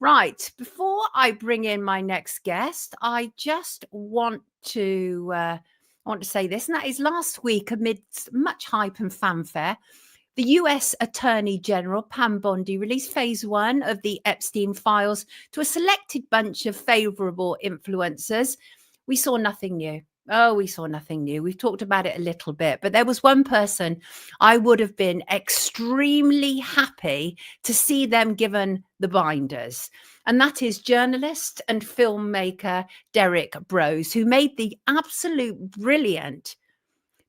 Right. Before I bring in my next guest, I just want to say this, and that is last week, amidst much hype and fanfare, the US Attorney General Pam Bondi released phase one of the Epstein files to a selected bunch of favorable influencers. We saw nothing new. Oh, we saw nothing new. We've talked about it a little bit, but there was one person I would have been extremely happy to see them given the binders. And that is journalist and filmmaker Derek Brose, who made the absolute brilliant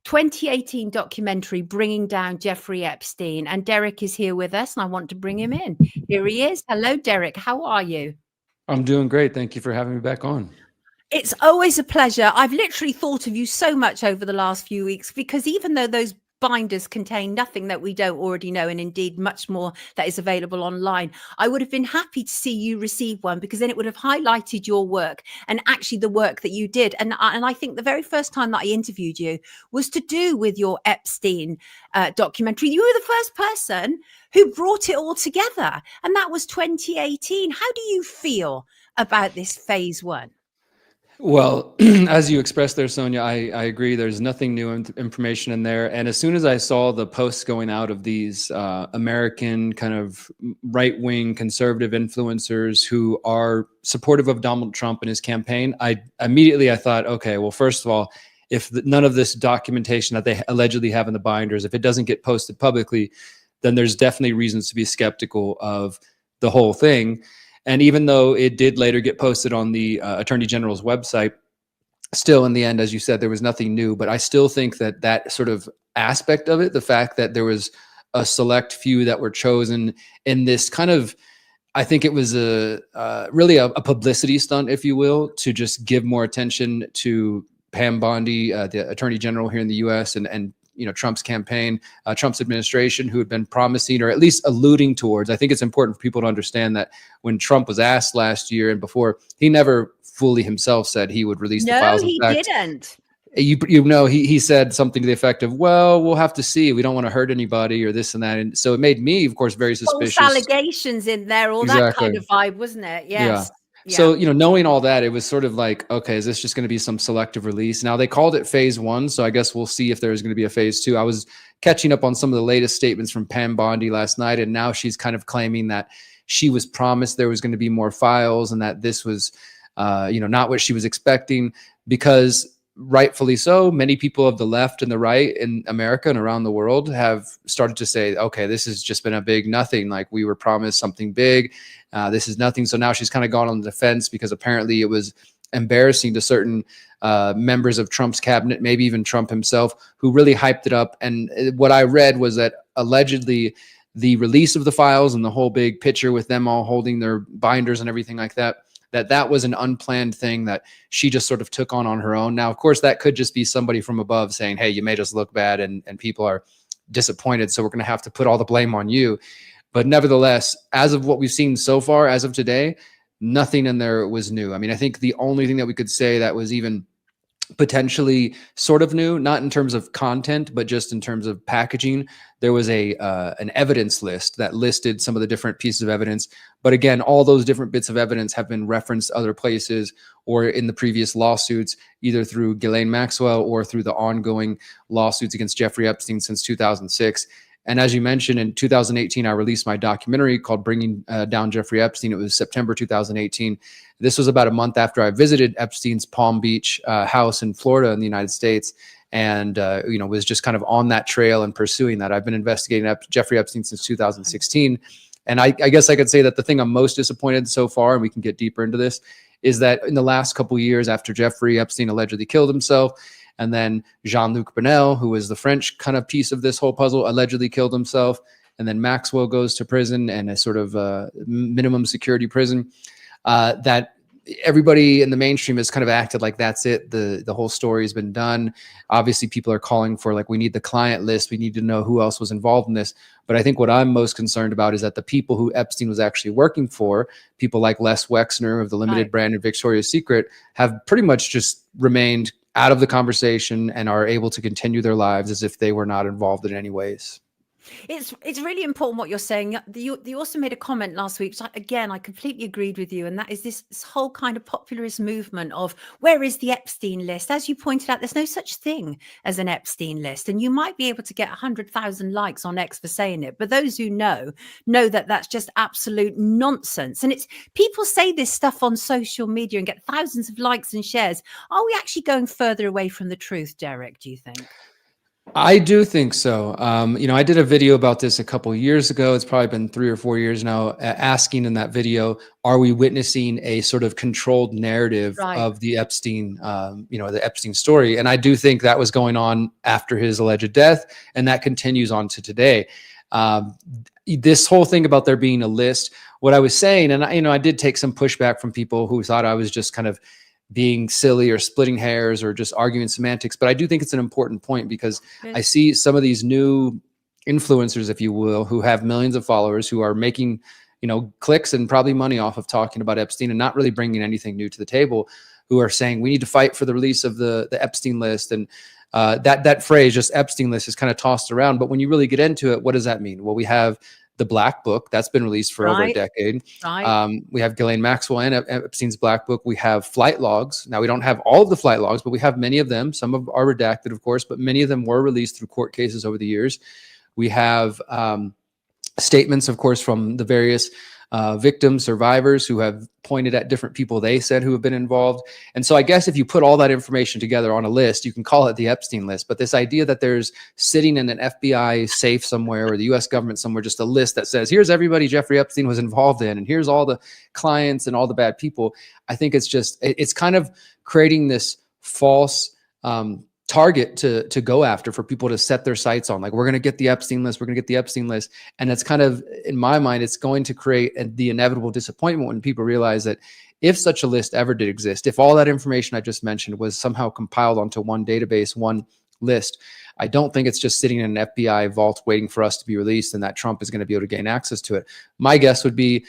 2018 documentary Bringing Down Jeffrey Epstein. And Derek is here with us, and I want to bring him in. Here he is. Hello, Derek. How are you? I'm doing great. Thank you for having me back on. It's always a pleasure. I've literally thought of you so much over the last few weeks, because even though those binders contain nothing that we don't already know, and indeed much more that is available online, I would have been happy to see you receive one, because then it would have highlighted your work and actually the work that you did. And I think the very first time that I interviewed you was to do with your Epstein documentary. You were the first person who brought it all together, and that was 2018. How do you feel about this phase one? Well, as you expressed there, Sonia, I agree. There's nothing new information in there. And as soon as I saw the posts going out of these American kind of right-wing conservative influencers who are supportive of Donald Trump and his campaign, I thought, okay, well, first of all, if none of this documentation that they allegedly have in the binders, if it doesn't get posted publicly, then there's definitely reasons to be skeptical of the whole thing. And even though it did later get posted on the Attorney General's website, still in the end, as you said, there was nothing new. But I still think that that sort of aspect of it, the fact that there was a select few that were chosen in this kind of, I think it was really a publicity stunt, if you will, to just give more attention to Pam Bondi, the Attorney General here in the U.S. and Trump's campaign, Trump's administration, who had been promising or at least alluding towards. I think it's important for people to understand that when Trump was asked last year and before, he never fully himself said he would release the files. No, he didn't. He said something to the effect of, well, we'll have to see. We don't want to hurt anybody or this and that. And so it made me, of course, very suspicious. False allegations in there, all that kind of vibe, wasn't it? Yes. Yeah. So, knowing all that, it was sort of like, okay, is this just going to be some selective release? Now, they called it phase one, so I guess we'll see if there's going to be a phase two. I was catching up on some of the latest statements from Pam Bondi last night, and now she's kind of claiming that she was promised there was going to be more files and that this was, not what she was expecting, because rightfully so, many people of the left and the right in America and around the world have started to say, okay, this has just been a big nothing. Like, we were promised something big. This is nothing. So now she's kind of gone on the defense, because apparently it was embarrassing to certain members of Trump's cabinet, maybe even Trump himself, who really hyped it up. And what I read was that allegedly the release of the files and the whole big picture with them all holding their binders and everything like that, that was an unplanned thing that she just sort of took on her own. Now, of course, that could just be somebody from above saying, hey, you made us look bad and people are disappointed, so we're going to have to put all the blame on you. But nevertheless, as of what we've seen so far, as of today, nothing in there was new. I mean, I think the only thing that we could say that was even potentially sort of new, not in terms of content, but just in terms of packaging, there was an evidence list that listed some of the different pieces of evidence. But again, all those different bits of evidence have been referenced other places or in the previous lawsuits, either through Ghislaine Maxwell or through the ongoing lawsuits against Jeffrey Epstein since 2006. And as you mentioned, in 2018, I released my documentary called Bringing Down Jeffrey Epstein. It was September 2018. This was about a month after I visited Epstein's Palm Beach house in Florida in the United States, and was just kind of on that trail and pursuing that. I've been investigating Jeffrey Epstein since 2016. And I guess I could say that the thing I'm most disappointed so far, and we can get deeper into this, is that in the last couple of years after Jeffrey Epstein allegedly killed himself, and then Jean-Luc Brunel, who was the French kind of piece of this whole puzzle, allegedly killed himself. And then Maxwell goes to prison, and a sort of minimum security prison, that everybody in the mainstream has kind of acted like that's it. The whole story has been done. Obviously, people are calling for, like, we need the client list. We need to know who else was involved in this. But I think what I'm most concerned about is that the people who Epstein was actually working for, people like Les Wexner of the limited brand and Victoria's Secret, have pretty much just remained out of the conversation and are able to continue their lives as if they were not involved in any ways. It's really important what you're saying. You also made a comment last week, which again I completely agreed with you, and that is this whole kind of popularist movement of where is the Epstein list? As you pointed out, there's no such thing as an Epstein list, and you might be able to get 100,000 likes on X for saying it, but those who know that that's just absolute nonsense. And it's people say this stuff on social media and get thousands of likes and shares. Are we actually going further away from the truth, Derek? Do you think? I do think so. I did a video about this a couple of years ago. It's probably been 3 or 4 years now, asking in that video, are we witnessing a sort of controlled narrative Right. of the Epstein, the Epstein story? And I do think that was going on after his alleged death, and that continues on to today. This whole thing about there being a list, what I was saying, and I did take some pushback from people who thought I was just kind of being silly or splitting hairs or just arguing semantics. But I do think it's an important point because I see some of these new influencers, if you will, who have millions of followers who are making, clicks and probably money off of talking about Epstein and not really bringing anything new to the table, who are saying we need to fight for the release of the Epstein list. And that phrase, just Epstein list, is kind of tossed around. But when you really get into it, what does that mean? Well, we have the Black Book that's been released for over a decade. Right. We have Ghislaine Maxwell and Epstein's Black Book. We have flight logs. Now, we don't have all of the flight logs, but we have many of them. Some are redacted, of course, but many of them were released through court cases over the years. We have statements, of course, from the various victims, survivors who have pointed at different people they said who have been involved. And so I guess if you put all that information together on a list, you can call it the Epstein list. But this idea that there's sitting in an FBI safe somewhere or the US government somewhere, just a list that says, here's everybody Jeffrey Epstein was involved in, and here's all the clients and all the bad people. I think it's kind of creating this false target to go after for people to set their sights on. Like, we're going to get the Epstein list. We're going to get the Epstein list. And it's kind of, in my mind, it's going to create the inevitable disappointment when people realize that if such a list ever did exist, if all that information I just mentioned was somehow compiled onto one database, one list, I don't think it's just sitting in an FBI vault waiting for us to be released and that Trump is going to be able to gain access to it. My guess would be,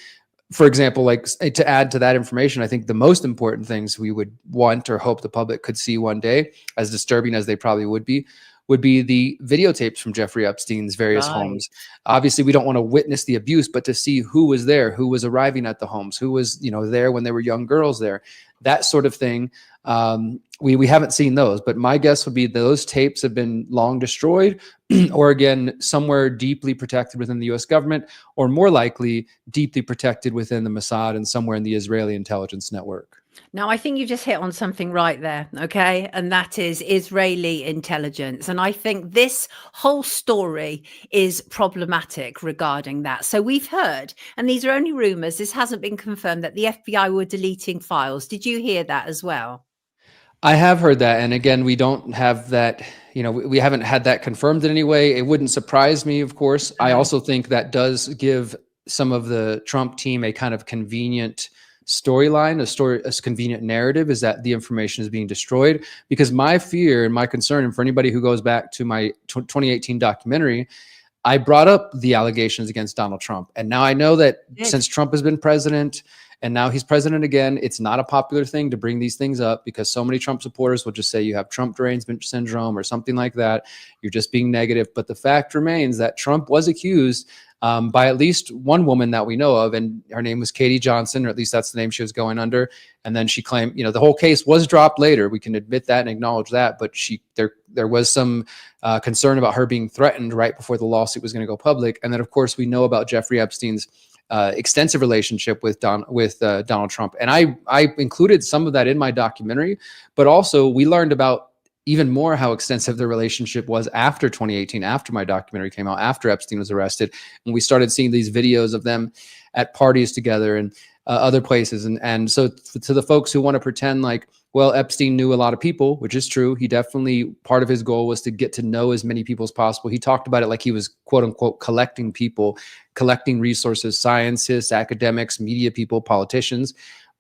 for example, like, to add to that information, I think the most important things we would want or hope the public could see one day, as disturbing as they probably would be the videotapes from Jeffrey Epstein's various homes. Obviously, we don't want to witness the abuse, but to see who was there, who was arriving at the homes, who was, there when there were young girls there, that sort of thing. We haven't seen those, but my guess would be those tapes have been long destroyed or, again, somewhere deeply protected within the US government, or more likely deeply protected within the Mossad and somewhere in the Israeli intelligence network. Now, I think you just hit on something right there, okay? And that is Israeli intelligence. And I think this whole story is problematic regarding that. So we've heard, and these are only rumors, this hasn't been confirmed, that the FBI were deleting files. Did you hear that as well? I have heard that. And again, we don't have that, we haven't had that confirmed in any way. It wouldn't surprise me, of course. I also think that does give some of the Trump team a kind of convenient storyline, a convenient narrative, is that the information is being destroyed. Because my fear and my concern, and for anybody who goes back to my 2018 documentary, I brought up the allegations against Donald Trump. And now I know that since Trump has been president, and now he's president again, it's not a popular thing to bring these things up, because so many Trump supporters will just say you have Trump derangement syndrome or something like that. You're just being negative. But the fact remains that Trump was accused by at least one woman that we know of, and her name was Katie Johnson, or at least that's the name she was going under. And then she claimed, the whole case was dropped later. We can admit that and acknowledge that. But there was some concern about her being threatened right before the lawsuit was going to go public. And then, of course, we know about Jeffrey Epstein's extensive relationship with Donald Trump. And I included some of that in my documentary, but also we learned about even more how extensive the relationship was after 2018, after my documentary came out, after Epstein was arrested. And we started seeing these videos of them at parties together and other places. And so to the folks who want to pretend like, well, Epstein knew a lot of people, which is true. He definitely, part of his goal was to get to know as many people as possible. He talked about it like he was, quote unquote, collecting people, collecting resources, scientists, academics, media people, politicians.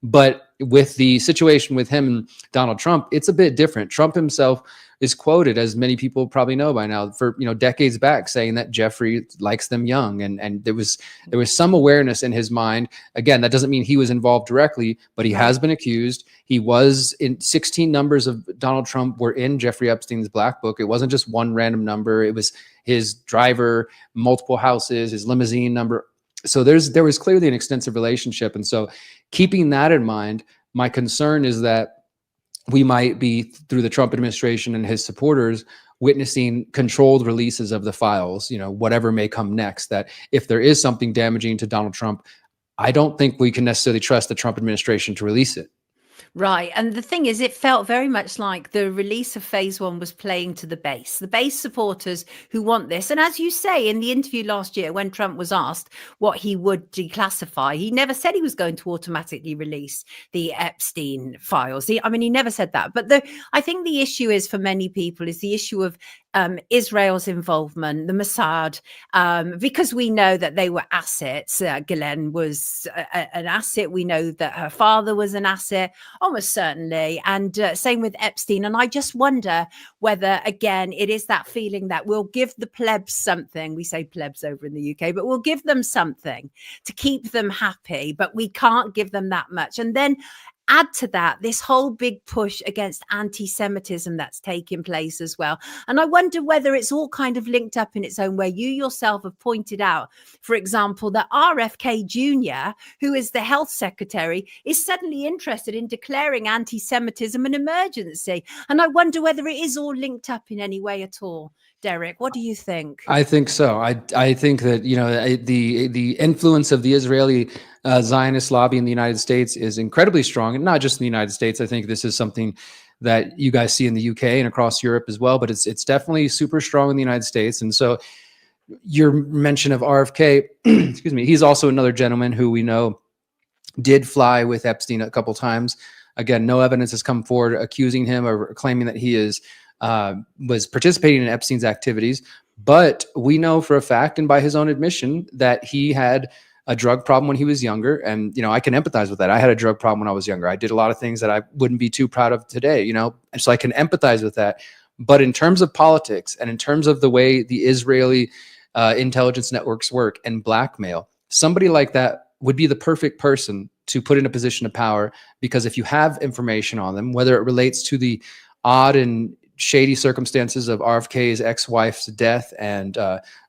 But with the situation with him and Donald Trump, it's a bit different. Trump himself, is quoted, as many people probably know by now, for decades back, saying that Jeffrey likes them young, and there was some awareness in his mind. Again, that doesn't mean he was involved directly, but he has been accused. He was in 16 numbers of Donald Trump were in Jeffrey Epstein's black book. It wasn't just one random number. It was his driver, multiple houses, his limousine number. So there was clearly an extensive relationship. And so keeping that in mind, my concern is that we might be, through the Trump administration and his supporters, witnessing controlled releases of the files, whatever may come next, that if there is something damaging to Donald Trump, I don't think we can necessarily trust the Trump administration to release it. Right. And the thing is, it felt very much like the release of phase one was playing to the base supporters who want this. And as you say, in the interview last year, when Trump was asked what he would declassify, he never said he was going to automatically release the Epstein files. He never said that. But I think the issue is, for many people, is the issue of Israel's involvement, the Mossad, because we know that they were assets. Ghislaine was an asset. We know that her father was an asset, almost certainly. And same with Epstein. And I just wonder whether, again, it is that feeling that we'll give the plebs something. We say plebs over in the UK, but we'll give them something to keep them happy, but we can't give them that much. And then add to that this whole big push against anti-Semitism that's taking place as well. And I wonder whether it's all kind of linked up in its own way. You yourself have pointed out, for example, that RFK Jr., who is the health secretary, is suddenly interested in declaring anti-Semitism an emergency. And I wonder whether it is all linked up in any way at all. Derek, what do you think? I think so. I think that the influence of the Israeli Zionist lobby in the United States is incredibly strong, and not just in the United States. I think this is something that you guys see in the UK and across Europe as well, but it's definitely super strong in the United States. And so your mention of RFK, excuse me, he's also another gentleman who we know did fly with Epstein a couple times. Again, no evidence has come forward accusing him or claiming that he was participating in Epstein's activities, but we know for a fact, and by his own admission, that he had a drug problem when he was younger. And, I can empathize with that. I had a drug problem when I was younger. I did a lot of things that I wouldn't be too proud of today, and so I can empathize with that. But in terms of politics and in terms of the way the Israeli intelligence networks work and blackmail, somebody like that would be the perfect person to put in a position of power, because if you have information on them, whether it relates to the odd and shady circumstances of RFK's ex-wife's death and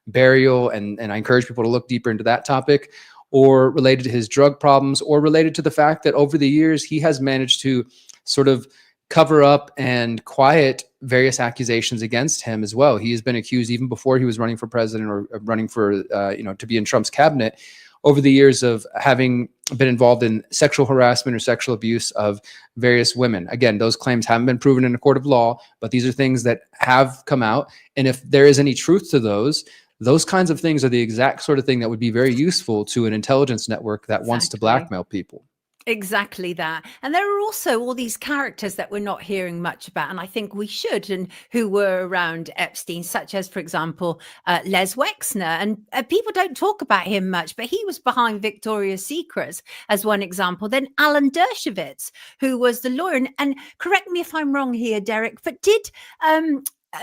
burial, and I encourage people to look deeper into that topic, or related to his drug problems, or related to the fact that over the years he has managed to sort of cover up and quiet various accusations against him as well. He has been accused, even before he was running for president or running for to be in Trump's cabinet, over the years of having been involved in sexual harassment or sexual abuse of various women. Again, those claims haven't been proven in a court of law, but these are things that have come out. And if there is any truth to those kinds of things are the exact sort of thing that would be very useful to an intelligence network that wants to blackmail people. Exactly that. And there are also all these characters that we're not hearing much about, and I think we should, and who were around Epstein, such as, for example, Les Wexner. And people don't talk about him much, but he was behind Victoria's Secrets as one example. Then Alan Dershowitz, who was the lawyer. And correct me if I'm wrong here, Derek, but did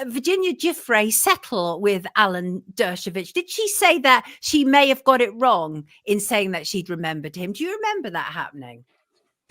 Virginia Giuffre settle with Alan Dershowitz? Did she say that she may have got it wrong in saying that she'd remembered him? Do you remember that happening?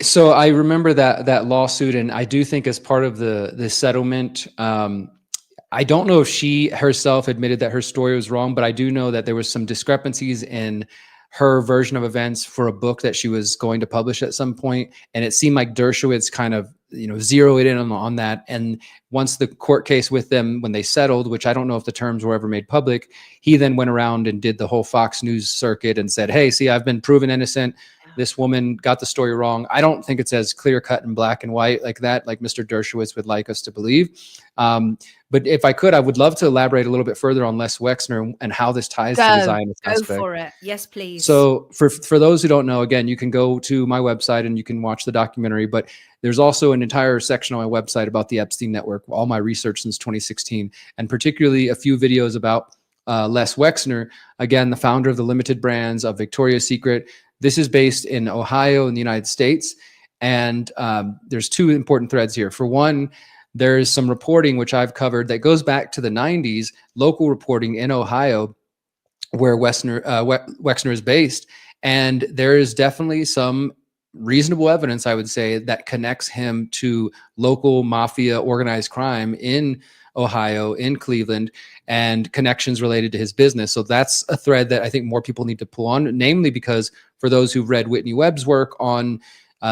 So I remember that lawsuit, and I do think as part of the settlement, I don't know if she herself admitted that her story was wrong, but I do know that there was some discrepancies in her version of events for a book that she was going to publish at some point. And it seemed like Dershowitz kind of, zeroed in on that. And once the court case with them, when they settled, which I don't know if the terms were ever made public, he then went around and did the whole Fox News circuit and said, hey, see, I've been proven innocent. This woman got the story wrong. I don't think it's as clear cut and black and white like that, like Mr. Dershowitz would like us to believe. But if I could, I would love to elaborate a little bit further on Les Wexner and how this ties to the Zionist aspect. Go for it. Yes, please. So for those who don't know, again, you can go to my website and you can watch the documentary, but there's also an entire section on my website about the Epstein network, all my research since 2016, and particularly a few videos about Les Wexner, again, the founder of the Limited Brands, of Victoria's Secret. This is based in Ohio in the United States. And there's two important threads here. For one, there's some reporting which I've covered that goes back to the 90s, local reporting in Ohio, where Wexner is based. And there is definitely some reasonable evidence, I would say, that connects him to local mafia organized crime in Ohio, in Cleveland, and connections related to his business. So that's a thread that I think more people need to pull on, namely because for those who've read Whitney Webb's work on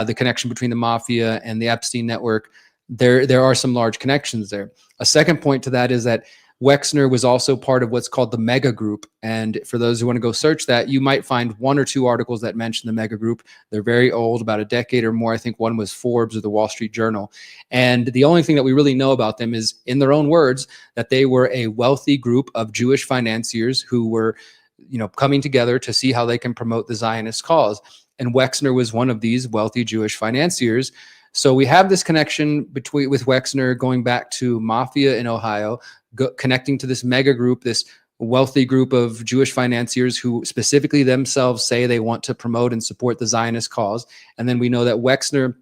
the connection between the mafia and the Epstein network, there are some large connections there. A second point to that is that Wexner was also part of what's called the Mega Group. And for those who want to go search that, you might find one or two articles that mention the Mega Group. They're very old, about a decade or more. I think one was Forbes or the Wall Street Journal. And the only thing that we really know about them is, in their own words, that they were a wealthy group of Jewish financiers who were, coming together to see how they can promote the Zionist cause. And Wexner was one of these wealthy Jewish financiers. So we have this connection with Wexner going back to mafia in Ohio, connecting to this mega group, this wealthy group of Jewish financiers who specifically themselves say they want to promote and support the Zionist cause. And then we know that Wexner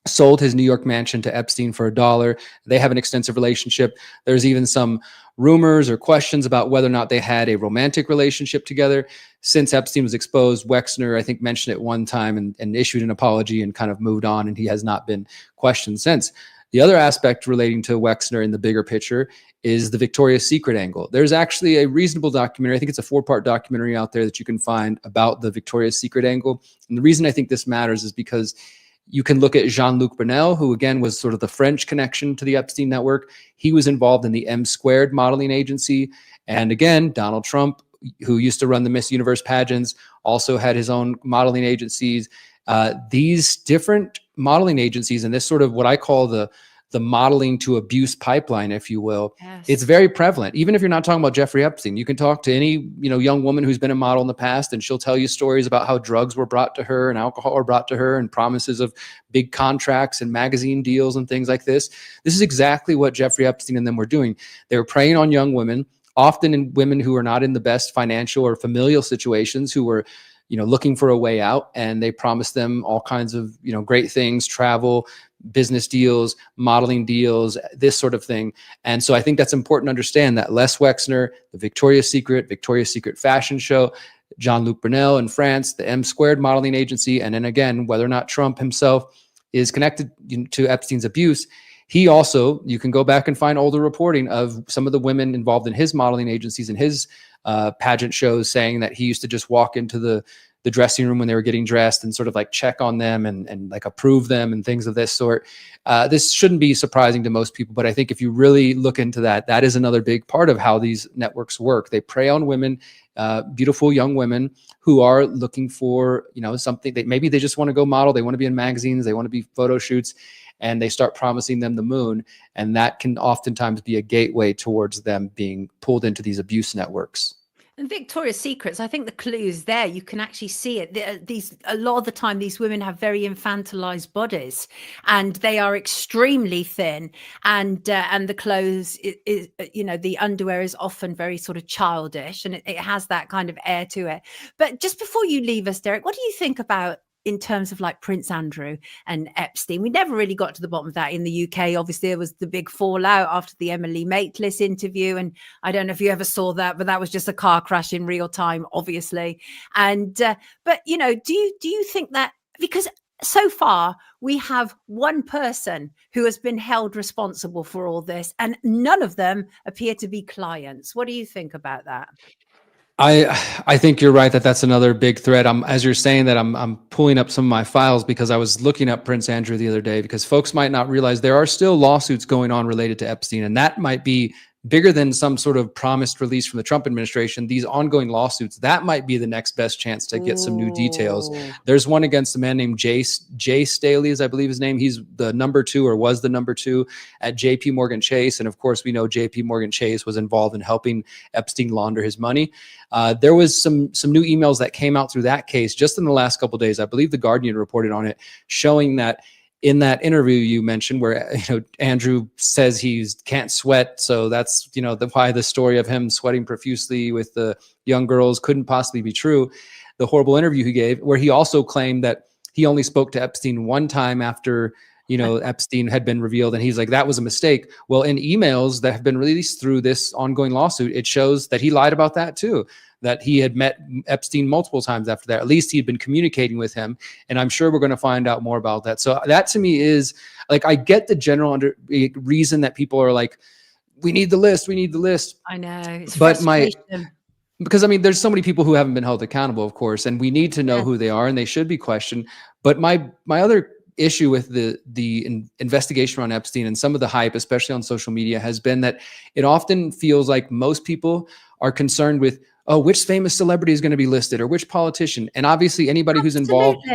sold his New York mansion to Epstein for $1. They have an extensive relationship. There's even some rumors or questions about whether or not they had a romantic relationship together. Since Epstein was exposed, Wexner, I think, mentioned it one time and issued an apology and kind of moved on, and he has not been questioned since. The other aspect relating to Wexner in the bigger picture is the Victoria's Secret angle. There's actually a reasonable documentary. I think it's a 4-part documentary out there that you can find about the Victoria's Secret angle. And the reason I think this matters is because you can look at Jean-Luc Brunel, who again was sort of the French connection to the Epstein network. He was involved in the M² modeling agency. And again, Donald Trump, who used to run the Miss Universe pageants, also had his own modeling agencies. These different modeling agencies and this sort of what I call the modeling to abuse pipeline, if you will, Yes. It's very prevalent. Even if you're not talking about Jeffrey Epstein, you can talk to any young woman who's been a model in the past, and she'll tell you stories about how drugs were brought to her and alcohol were brought to her and promises of big contracts and magazine deals and things like this. This is exactly what Jeffrey Epstein and them were doing. They were preying on young women, often in women who are not in the best financial or familial situations, who were looking for a way out, and they promised them all kinds of great things, travel, business deals, modeling deals, this sort of thing. And so I think that's important to understand that Les Wexner, the Victoria's Secret fashion show, Jean-Luc Brunel in France, the M² modeling agency, and then again, whether or not Trump himself is connected to Epstein's abuse, he also, you can go back and find older reporting of some of the women involved in his modeling agencies and his pageant shows saying that he used to just walk into the dressing room when they were getting dressed and sort of like check on them and like approve them and things of this sort. This shouldn't be surprising to most people, but I think if you really look into that, that is another big part of how these networks work. They prey on women, beautiful young women who are looking for, something that maybe they just want to go model. They want to be in magazines. They want to be photo shoots, and they start promising them the moon. And that can oftentimes be a gateway towards them being pulled into these abuse networks. And Victoria's Secrets, I think the clue is there. You can actually see it. A lot of the time, these women have very infantilized bodies, and they are extremely thin. And the clothes, the underwear is often very sort of childish, and it has that kind of air to it. But just before you leave us, Derek, what do you think about in terms of like Prince Andrew and Epstein? We never really got to the bottom of that in the UK. Obviously, there was the big fallout after the Emily Maitlis interview. And I don't know if you ever saw that, but that was just a car crash in real time, obviously. And but, do you think that, because so far we have one person who has been held responsible for all this, and none of them appear to be clients. What do you think about that? I think you're right that that's another big thread. As you're saying that, I'm pulling up some of my files because I was looking up Prince Andrew the other day, because folks might not realize there are still lawsuits going on related to Epstein, and that might be bigger than some sort of promised release from the Trump administration. These ongoing lawsuits, that might be the next best chance to get some new details. There's one against a man named Jay Staley, as I believe his name. He's the number 2, or was the number 2 at JP Morgan Chase. And of course, we know JP Morgan Chase was involved in helping Epstein launder his money. There was some new emails that came out through that case just in the last couple of days. I believe the Guardian reported on it, showing that in that interview you mentioned, where Andrew says he can't sweat, so that's why the story of him sweating profusely with the young girls couldn't possibly be true. The horrible interview he gave, where he also claimed that he only spoke to Epstein one time after Epstein had been revealed, and he's like, that was a mistake. Well, in emails that have been released through this ongoing lawsuit, it shows that he lied about that too, that he had met Epstein multiple times after that. At least he'd been communicating with him. And I'm sure we're going to find out more about that. So that to me is like, I get the general reason that people are like, we need the list. We need the list. I know. It's but frustration. Because I mean, there's so many people who haven't been held accountable, of course, and we need to know who they are, and they should be questioned. But my other issue with the investigation around Epstein and some of the hype, especially on social media, has been that it often feels like most people are concerned with, oh, which famous celebrity is going to be listed or which politician. And obviously anybody who's involved,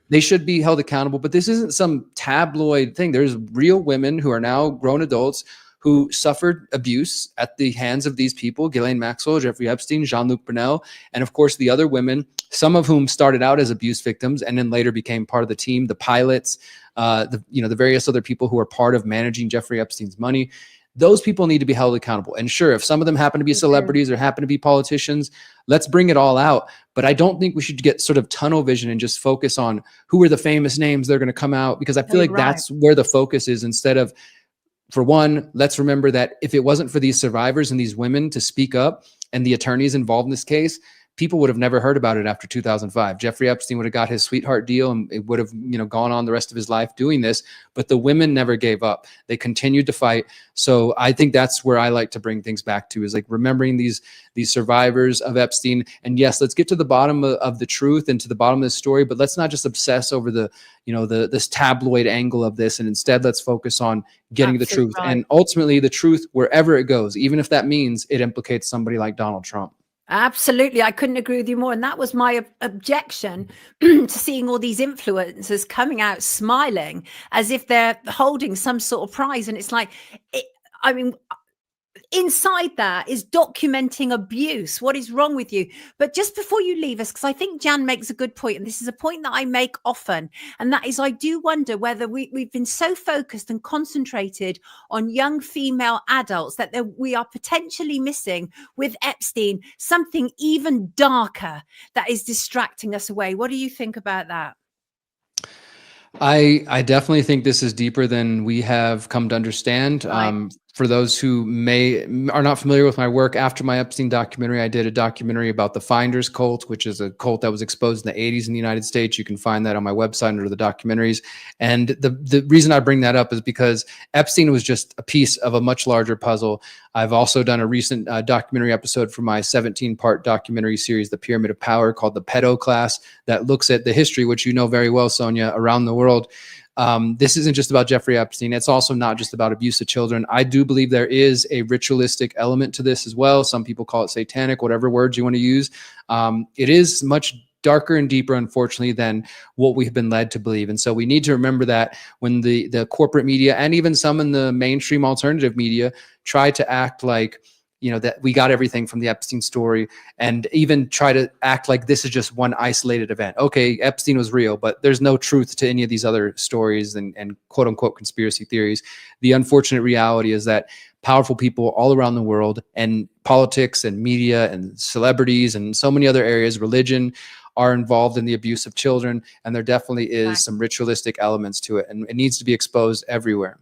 they should be held accountable. But this isn't some tabloid thing. There's real women who are now grown adults who suffered abuse at the hands of these people: Ghislaine Maxwell, Jeffrey Epstein, Jean-Luc Brunel, and of course the other women, some of whom started out as abuse victims and then later became part of the team, the pilots, the various other people who are part of managing Jeffrey Epstein's money. Those people need to be held accountable. And sure, if some of them happen to be celebrities or happen to be politicians, let's bring it all out. But I don't think we should get sort of tunnel vision and just focus on who are the famous names that are going to come out, because I feel like that's where the focus is, instead of, for one, let's remember that if it wasn't for these survivors and these women to speak up and the attorneys involved in this case, people would have never heard about it after 2005. Jeffrey Epstein would have got his sweetheart deal and it would have, gone on the rest of his life doing this. But the women never gave up. They continued to fight. So I think that's where I like to bring things back to, is like remembering these survivors of Epstein. And yes, let's get to the bottom of the truth and to the bottom of the story, but let's not just obsess over this tabloid angle of this. And instead, let's focus on getting the truth. Right. And ultimately the truth, wherever it goes, even if that means it implicates somebody like Donald Trump. Absolutely. I couldn't agree with you more. And that was my objection to seeing all these influencers coming out smiling as if they're holding some sort of prize. And it's like, inside that is documenting abuse. What is wrong with you? But just before you leave us, because I think Jan makes a good point, and this is a point that I make often, and that is, I do wonder whether we've been so focused and concentrated on young female adults that we are potentially missing with Epstein something even darker that is distracting us away. What do you think about that? I definitely think this is deeper than we have come to understand. Right. For those who are not familiar with my work, after my Epstein documentary, I did a documentary about the Finders cult, which is a cult that was exposed in the 80s in the United States. You can find that on my website under the documentaries. And the reason I bring that up is because Epstein was just a piece of a much larger puzzle. I've also done a recent documentary episode for my 17-part documentary series, The Pyramid of Power, called The Pedo Class, that looks at the history, which you know very well, Sonia, around the world. This isn't just about Jeffrey Epstein. It's also not just about abuse of children. I do believe there is a ritualistic element to this as well. Some people call it satanic, whatever words you want to use. It is much darker and deeper, unfortunately, than what we've been led to believe. And so we need to remember that when the corporate media and even some in the mainstream alternative media try to act like, that we got everything from the Epstein story, and even try to act like this is just one isolated event. Okay, Epstein was real, but there's no truth to any of these other stories and quote unquote conspiracy theories. The unfortunate reality is that powerful people all around the world, and politics and media and celebrities and so many other areas, religion, are involved in the abuse of children. And there definitely is some ritualistic elements to it, and it needs to be exposed everywhere.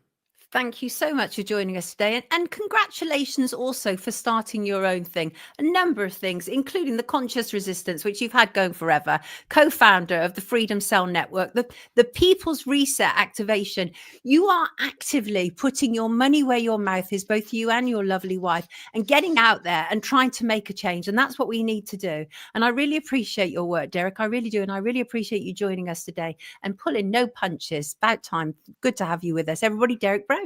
Thank you so much for joining us today. And congratulations also for starting your own thing. A number of things, including the Conscious Resistance, which you've had going forever, co-founder of the Freedom Cell Network, the People's Reset Activation. You are actively putting your money where your mouth is, both you and your lovely wife, and getting out there and trying to make a change. And that's what we need to do. And I really appreciate your work, Derek. I really do. And I really appreciate you joining us today and pulling no punches. About time. Good to have you with us. Everybody, Derek Brown.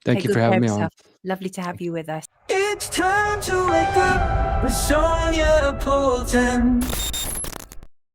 Thank you for having me on. Lovely to have you with us. It's time to wake up with Sonia Poulton.